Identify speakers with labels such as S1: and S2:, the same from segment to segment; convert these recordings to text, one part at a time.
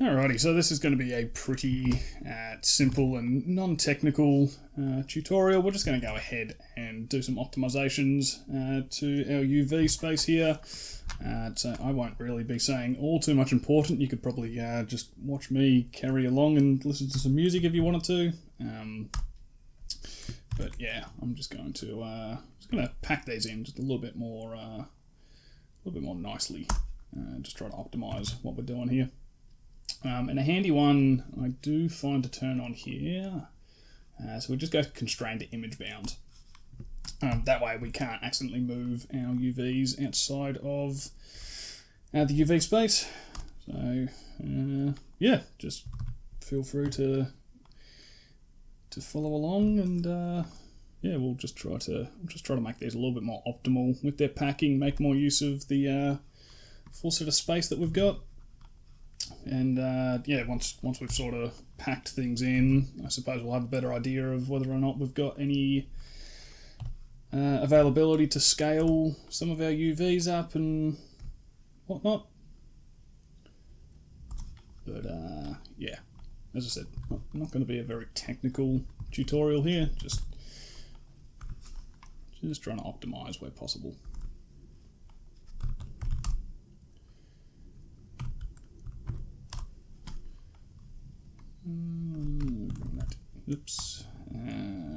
S1: Alrighty, so this is going to be a pretty simple and non-technical tutorial. We're just going to go ahead and do some optimizations to our UV space here. So I won't really be saying all too much important. You could probably just watch me carry along and listen to some music if you wanted to. But yeah, I'm just going to pack these in just a little bit more nicely. Just try to optimize what we're doing here. And a handy one I do find to turn on here, so we just go constrained to image bound. That way we can't accidentally move our UVs outside of the UV space. So yeah, just feel free to follow along, and yeah, we'll just try to make these a little bit more optimal with their packing, make more use of the full set of space that we've got. And yeah, once we've sort of packed things in, I suppose we'll have a better idea of whether or not we've got any availability to scale some of our UVs up and whatnot. But yeah, as I said, not going to be a very technical tutorial here, just trying to optimize where possible. Oops.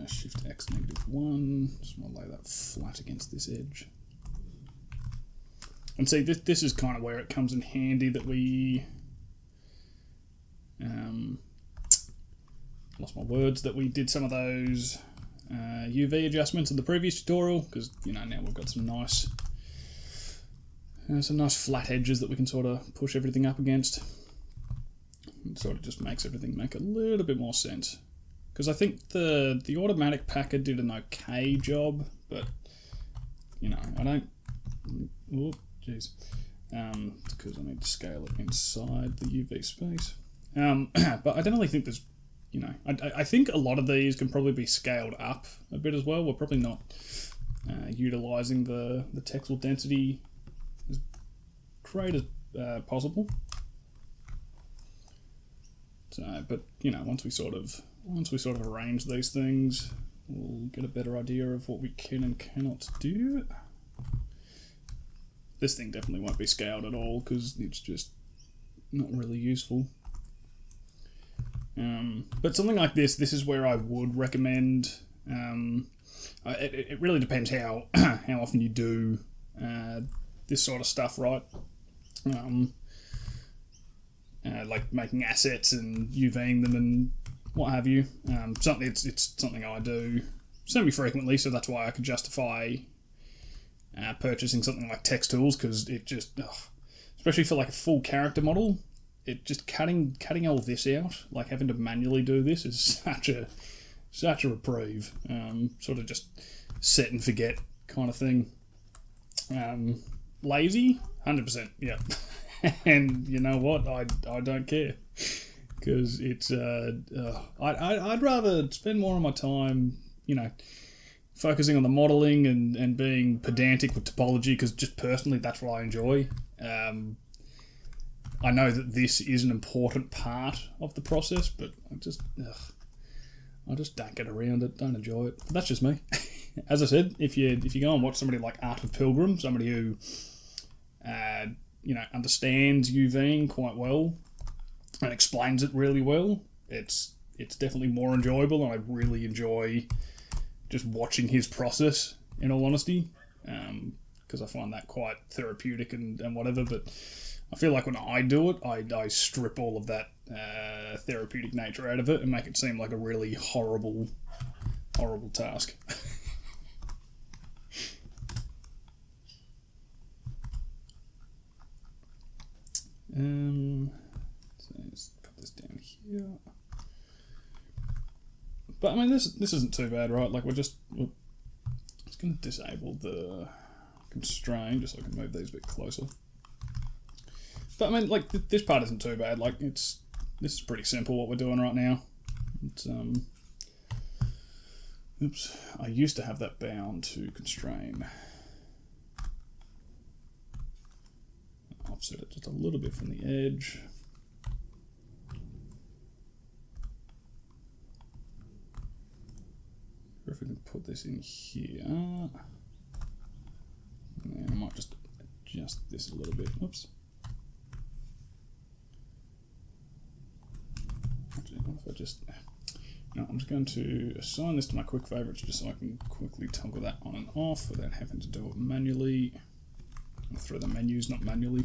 S1: Shift X -1. Just want to lay that flat against this edge. And see, this is kind of where it comes in handy that we lost my words, that we did some of those UV adjustments in the previous tutorial, because now we've got some nice flat edges that we can sort of push everything up against. It sort of just makes everything make a little bit more sense. Because I think the automatic packer did an okay job, but I don't. Oh, jeez. It's because I need to scale it inside the UV space. But I definitely think there's, I think a lot of these can probably be scaled up a bit as well. We're probably not utilizing the Texel density as great as possible. So, but once we sort of arrange these things, we'll get a better idea of what we can and cannot do. This thing definitely won't be scaled at all because it's just not really useful. But something like this is where I would recommend. It really depends how often you do this sort of stuff, right? Like making assets and UVing them and what have you. It's something I do semi-frequently, so that's why I could justify purchasing something like Textools, because it just, especially for like a full character model, it just cutting all this out, like having to manually do this is such a reprieve. Sort of just set and forget kind of thing. Lazy, 100%, yeah. And you know what? I don't care, because it's I'd rather spend more of my time focusing on the modelling and being pedantic with topology, because just personally that's what I enjoy. I know that this is an important part of the process, but I just don't get around it, don't enjoy it. But that's just me. As I said, if you go and watch somebody like Art of Pilgrim, somebody who understands UVing quite well and explains it really well, it's definitely more enjoyable, and I really enjoy just watching his process, in all honesty, because I find that quite therapeutic and whatever. But I feel like when I do it, I strip all of that therapeutic nature out of it and make it seem like a really horrible task. So let's put this down here. But I mean, this isn't too bad, right? Like we're just going to disable the constraint just so I can move these a bit closer. But I mean, like this part isn't too bad. Like this is pretty simple what we're doing right now. It's oops, I used to have that bound to constrain. Offset it just a little bit from the edge. if we can put this in here. And I might just adjust this a little bit. Oops. Actually, what if I just... No, I'm just going to assign this to my quick favorites just so I can quickly toggle that on and off without having to do it manually. Through the menus, not manually.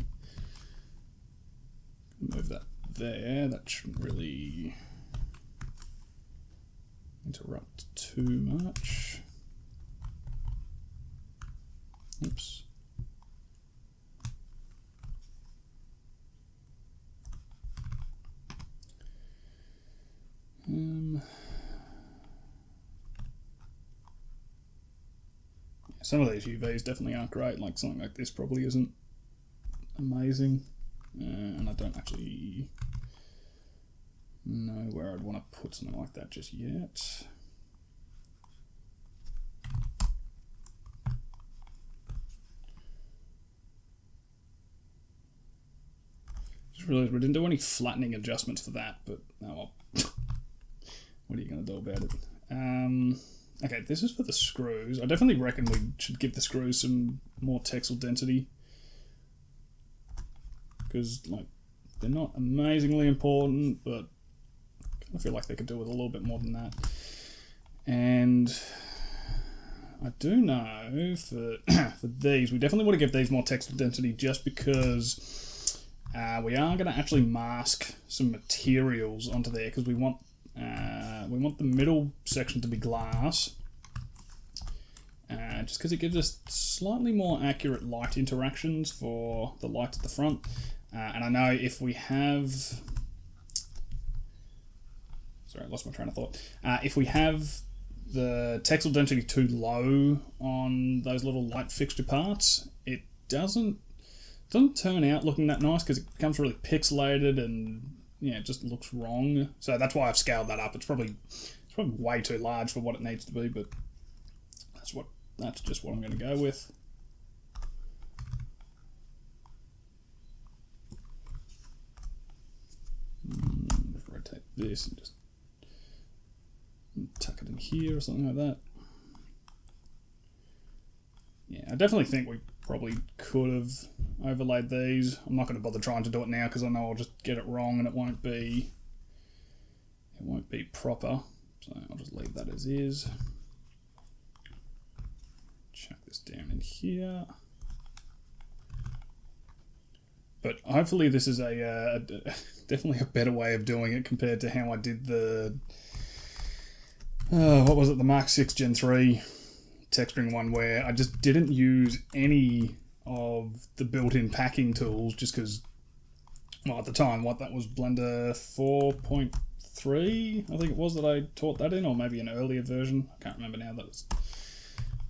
S1: Move that there. That shouldn't really interrupt too much. Oops. Some of these UVs definitely aren't great, like something like this probably isn't amazing, and I don't actually know where I'd want to put something like that just yet. Just realised we didn't do any flattening adjustments for that, but oh well. What are you going to do about it? Okay, this is for the screws. I definitely reckon we should give the screws some more Texel density, because like they're not amazingly important, but I feel like they could do with a little bit more than that. And I do know for for these, we definitely want to give these more Texel density, just because we are going to actually mask some materials onto there, because we want the middle section to be glass, just because it gives us slightly more accurate light interactions for the light at the front. And I know if we have... Sorry, I lost my train of thought. If we have the Texel density too low on those little light fixture parts, it doesn't turn out looking that nice, because it becomes really pixelated and yeah, it just looks wrong. So that's why I've scaled that up. It's probably way too large for what it needs to be, but that's just what I'm going to go with. Rotate this and just tuck it in here or something like that. Yeah, I definitely think we probably could have overlaid these. I'm not going to bother trying to do it now because I know I'll just get it wrong and it won't be proper. So I'll just leave that as is. Chuck this down in here. But hopefully this is definitely a better way of doing it compared to how I did the what was it, the Mark 6 Gen 3 texturing one, where I just didn't use any of the built-in packing tools, just because, well, at the time, that was Blender 4.3, I think it was, that I taught that in, or maybe an earlier version. I can't remember now. That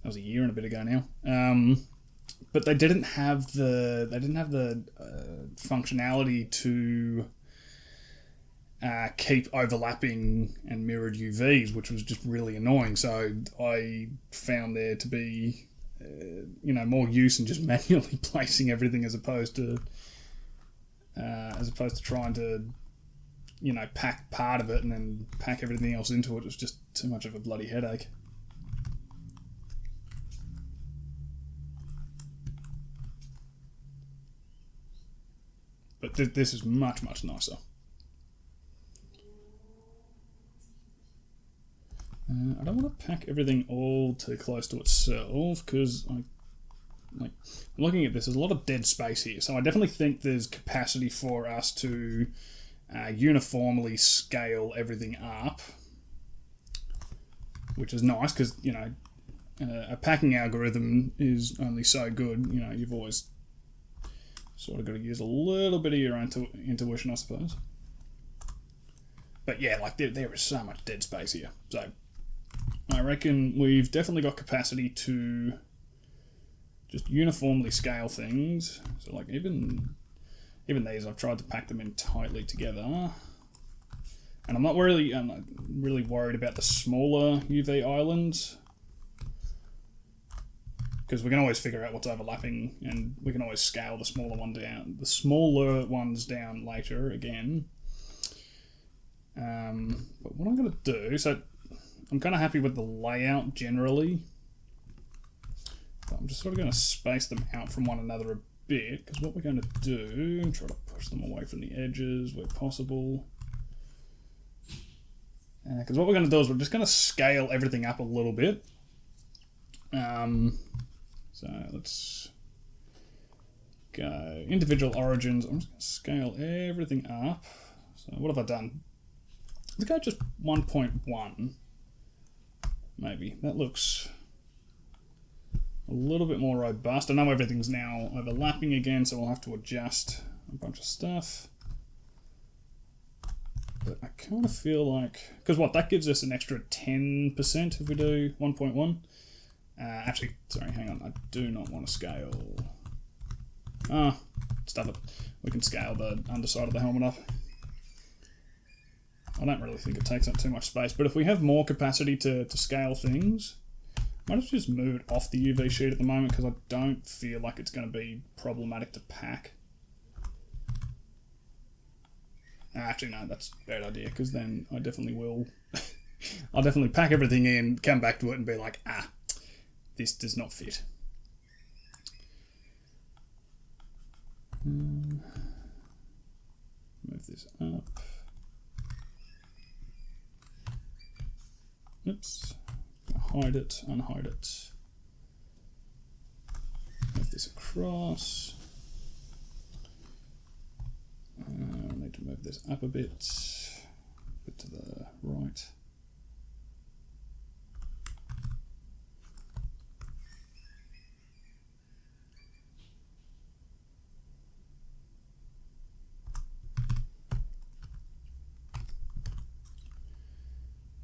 S1: was a year and a bit ago now. But they didn't have the functionality to keep overlapping and mirrored UVs, which was just really annoying. So I found there to be more use in just manually placing everything as opposed to trying to pack part of it and then pack everything else into it. It was just too much of a bloody headache. But this is much, much nicer. I don't want to pack everything all too close to itself, because I'm looking at this, there's a lot of dead space here. So I definitely think there's capacity for us to uniformly scale everything up, which is nice, because a packing algorithm is only so good. You've always sort of got to use a little bit of your own intuition, I suppose. But yeah, there is so much dead space here. So I reckon we've definitely got capacity to just uniformly scale things. So even these, I've tried to pack them in tightly together. And I'm not really worried about the smaller UV islands, because we can always figure out what's overlapping, and we can always scale the smaller ones down later again. But what I'm going to do, so I'm kind of happy with the layout generally. But I'm just sort of going to space them out from one another a bit, because what we're going to do, try to push them away from the edges where possible. Because what we're going to do is we're just going to scale everything up a little bit. So let's go individual origins. I'm just going to scale everything up. So what have I done? Let's go just 1.1. Maybe. That looks a little bit more robust. I know everything's now overlapping again, so we'll have to adjust a bunch of stuff. But I kind of feel like... Because what, that gives us an extra 10% if we do 1.1. Actually, sorry, hang on. I do not want to scale... stuff it. We can scale the underside of the helmet up. I don't really think it takes up too much space, but if we have more capacity to scale things, I might just move it off the UV sheet at the moment because I don't feel like it's going to be problematic to pack. Actually, no, that's a bad idea, because then I definitely will... I'll definitely pack everything in, come back to it and be like, this does not fit. Move this up. Oops. Hide it, unhide it. Move this across. I need to move this up a bit to the right.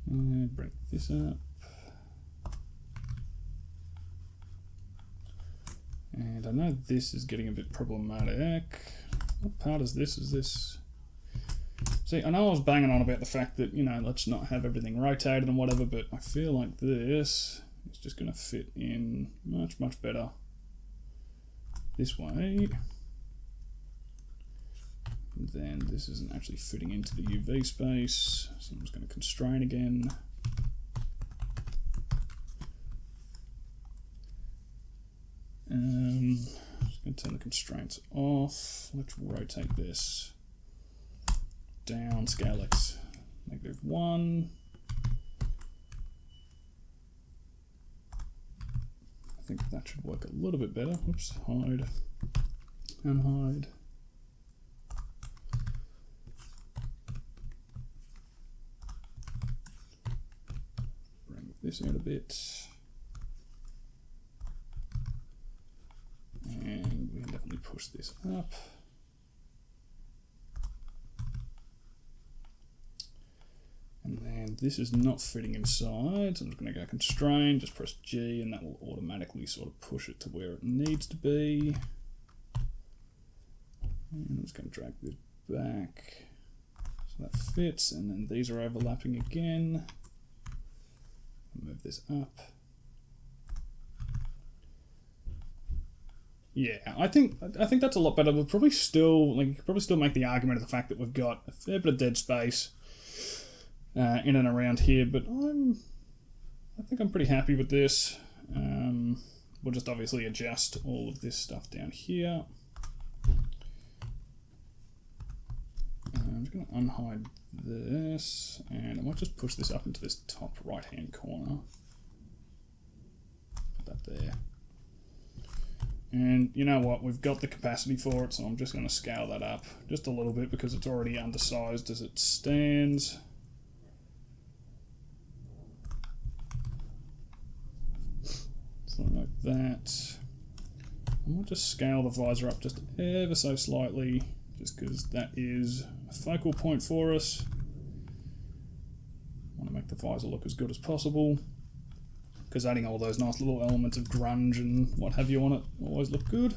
S1: And bring this up. And I know this is getting a bit problematic. What part is this? Is this... See, I know I was banging on about the fact that, you know, let's not have everything rotated and whatever, but I feel like this is just going to fit in much, much better this way. And then this isn't actually fitting into the UV space, so I'm just going to constrain again. Just going to turn the constraints off. Let's rotate this down, scale X -1. I think that should work a little bit better. Oops, hide, unhide. Bring this out a bit. And we can definitely push this up. And then this is not fitting inside, so I'm just going to go constrain, just press G, and that will automatically sort of push it to where it needs to be. And I'm just going to drag this back so that fits, and then these are overlapping again. Move this up. Yeah, I think that's a lot better. We'll probably still make the argument of the fact that we've got a fair bit of dead space in and around here, but I think I'm pretty happy with this. We'll just obviously adjust all of this stuff down here. I'm just going to unhide this, and I might just push this up into this top right hand corner. Put that there. And you know what, we've got the capacity for it, so I'm just going to scale that up just a little bit because it's already undersized as it stands. Something like that. I might just scale the visor up just ever so slightly, just because that is a focal point for us. I want to make the visor look as good as possible, because adding all those nice little elements of grunge and what have you on it always look good.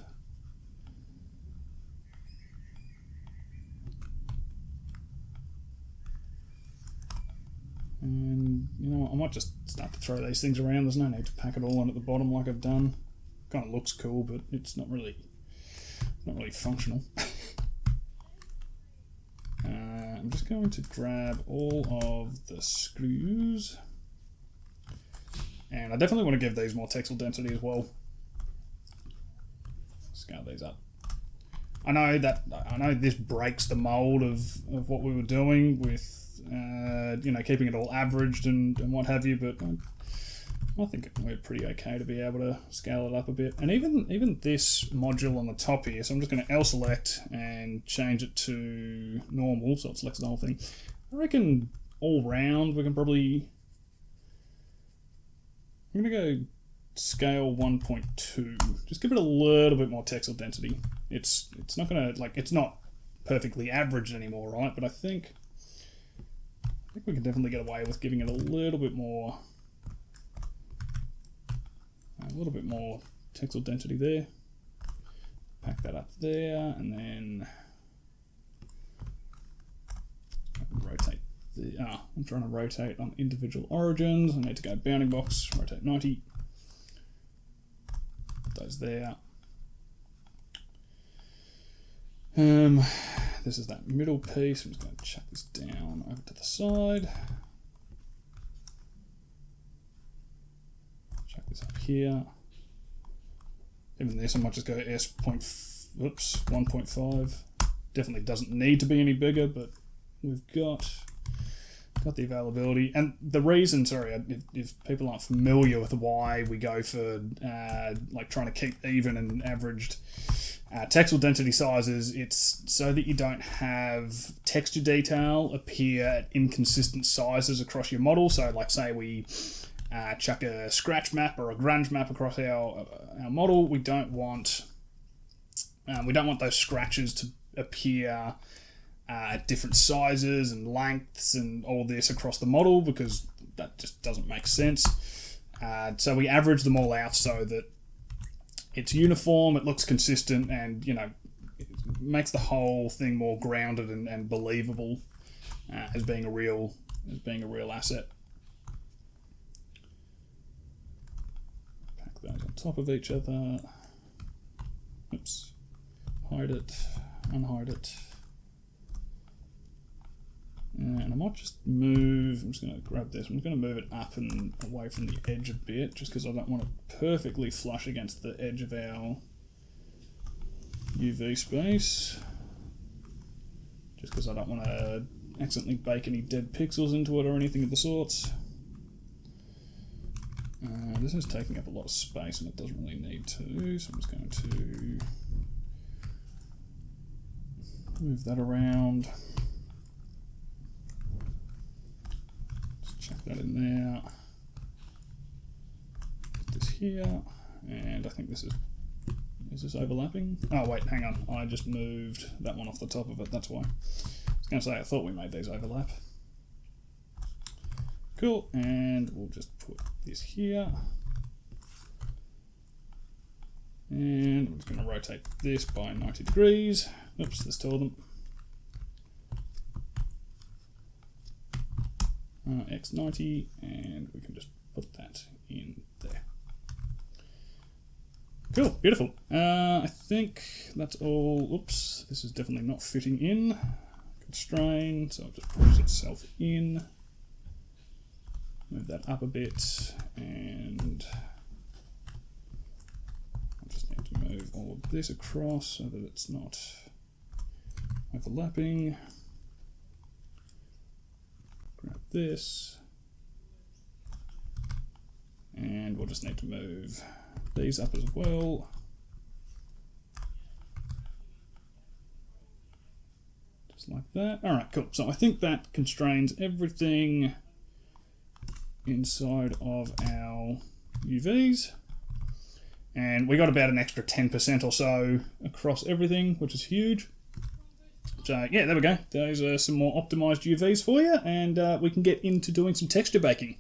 S1: And you know what, I might just start to throw these things around. There's no need to pack it all in at the bottom like I've done. Kind of looks cool, but it's not really functional. I'm just going to grab all of the screws. And I definitely want to give these more texel density as well. Scale these up. I know this breaks the mold of what we were doing with you know, keeping it all averaged and what have you, but I think we're pretty okay to be able to scale it up a bit. And even this module on the top here, so I'm just going to L select and change it to normal, so it selects the whole thing. I reckon all round we can probably, I'm going to go scale 1.2. Just give it a little bit more texel density. It's not going to, like, it's not perfectly averaged anymore, right? But I think we can definitely get away with giving it a little bit more texel density there. Pack that up there, and then rotate the. I'm trying to rotate on individual origins. I need to go bounding box, rotate 90. Put those there. This is that middle piece. I'm just going to chuck this down over to the side. Chuck this up here. Even this, I might just go S.1.5. Definitely doesn't need to be any bigger, but we've got the availability. And the reason, sorry, if people aren't familiar with why we go for like trying to keep even and averaged texel density sizes, it's so that you don't have texture detail appear at inconsistent sizes across your model. So like say we chuck a scratch map or a grunge map across our model, we don't want those scratches to appear at different sizes and lengths and all this across the model, because that just doesn't make sense. So we average them all out so that it's uniform, it looks consistent, and you know, it makes the whole thing more grounded and believable as being a real asset. Pack those on top of each other. Oops. Hide it, unhide it. And I might just move, I'm just going to grab this, I'm just going to move it up and away from the edge a bit, just because I don't want it perfectly flush against the edge of our UV space. Just because I don't want to accidentally bake any dead pixels into it or anything of the sorts. This is taking up a lot of space and it doesn't really need to, so I'm just going to move that around. Chuck that in there. Put this here, and I think this is this overlapping? Oh wait, hang on, I just moved that one off the top of it, that's why. I was going to say, I thought we made these overlap. Cool, and we'll just put this here. And I'm just going to rotate this by 90 degrees. Oops, there's two of them. X90, and we can just put that in there. Cool, beautiful. I think that's all. Oops, this is definitely not fitting in. Constrain, so it just pushes itself in. Move that up a bit, and I just need to move all of this across so that it's not overlapping. Grab this, and we'll just need to move these up as well. Just like that. All right, cool. So I think that constrains everything inside of our UVs. And we got about an extra 10% or so across everything, which is huge. So yeah, there we go. Those are some more optimized UVs for you, and we can get into doing some texture baking.